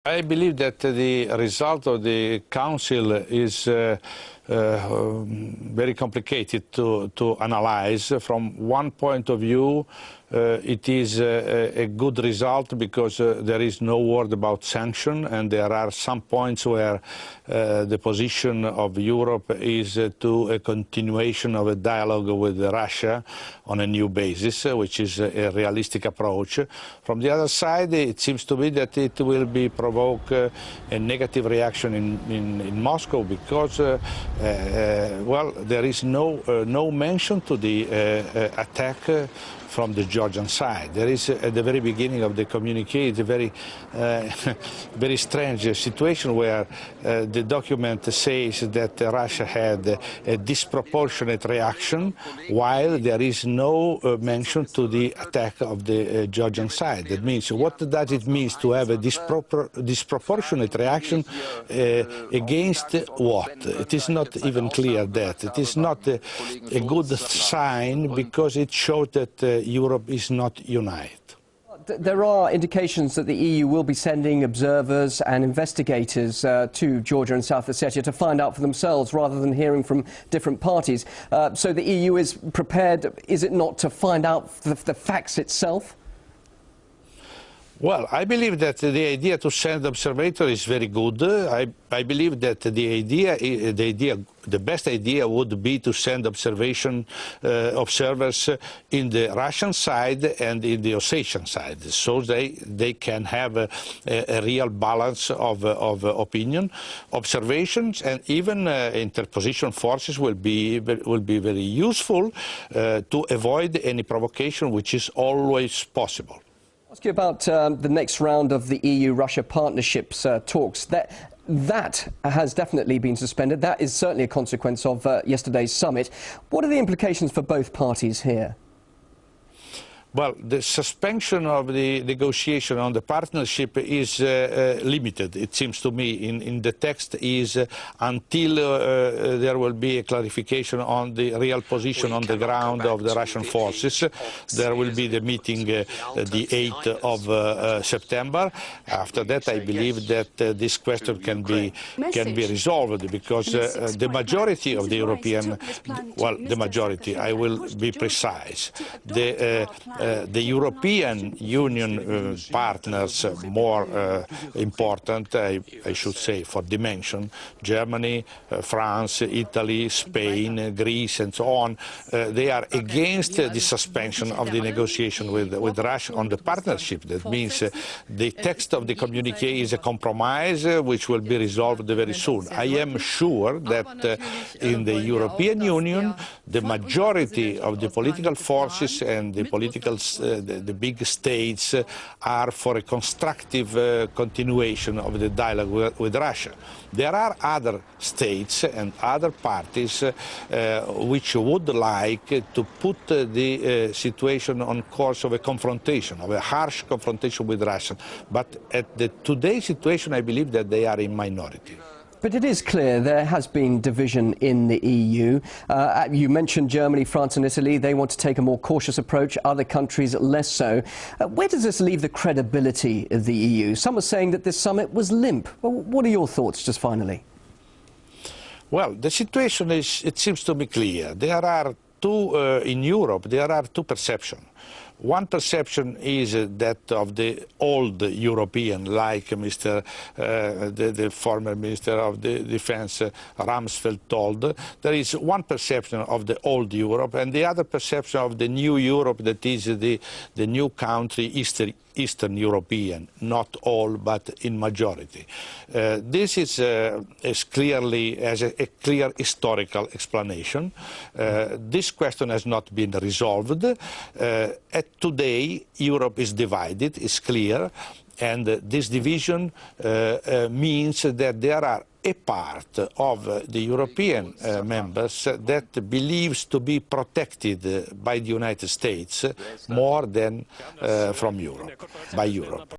I believe that the result of the Council is very complicated to analyze. From one point of view, it is a good result because there is no word about sanction, and there are some points where the position of Europe is to a continuation of a dialogue with Russia on a new basis, which is a realistic approach. From the other side, it seems to me that it will provoke a negative reaction in Moscow because well, there is no mention to the attack from the Georgian side. There is, at the very beginning of the communiqué, it's a very, very strange situation where the document says that Russia had a disproportionate reaction, while there is no mention to the attack of the Georgian side. That means, what does it mean to have a disproportionate reaction against what? It is not even clear that. It is not a good sign because it shows that Europe is not united. There are indications that the EU will be sending observers and investigators to Georgia and South Ossetia to find out for themselves rather than hearing from different parties. So the EU is prepared, is it not, to find out the facts itself? Well, I believe that the idea to send observators is very good. I believe that the best idea would be to send observers in the Russian side and in the Ossetian side, so they can have a real balance of opinion. Observations and even interposition forces will be very useful to avoid any provocation, which is always possible. I'll ask you about the next round of the EU-Russia partnerships talks. That has definitely been suspended. That is certainly a consequence of yesterday's summit. What are the implications for both parties here? Well, the suspension of the negotiation on the partnership is limited, it seems to me. In the text is until there will be a clarification on the real position on the ground of the Russian forces. There will be the meeting the 8th of September. After that, I believe that this question can be resolved because the majority of the European, well, the majority, I will be precise, the European Union partners, more important, I should say, for dimension, Germany, France, Italy, Spain, Greece, and so on, they are against the suspension of the negotiation with Russia on the partnership. That means the text of the communiqué is a compromise which will be resolved very soon. I am sure that in the European Union, the majority of the political forces and the big states are for a constructive continuation of the dialogue with Russia. There are other states and other parties which would like to put the situation on course of a confrontation, of a harsh confrontation with Russia. But at today's situation, I believe that they are in minority. But it is clear there has been division in the EU. You mentioned Germany, France and Italy. They want to take a more cautious approach, other countries less so. Where does this leave the credibility of the EU? Some are saying that this summit was limp. Well, what are your thoughts, just finally? Well, the situation is, it seems to be clear. There are two, in Europe, there are two perceptions. One perception is that of the old European, like the former Minister of the Defense, Rumsfeld, told. There is one perception of the old Europe, and the other perception of the new Europe, that is the new country, Eastern European, not all, but in majority. This is clearly as a clear historical explanation. This question has not been resolved. Today, Europe is divided, it's clear, and this division means that there are a part of the European members that believes to be protected by the United States more than by Europe.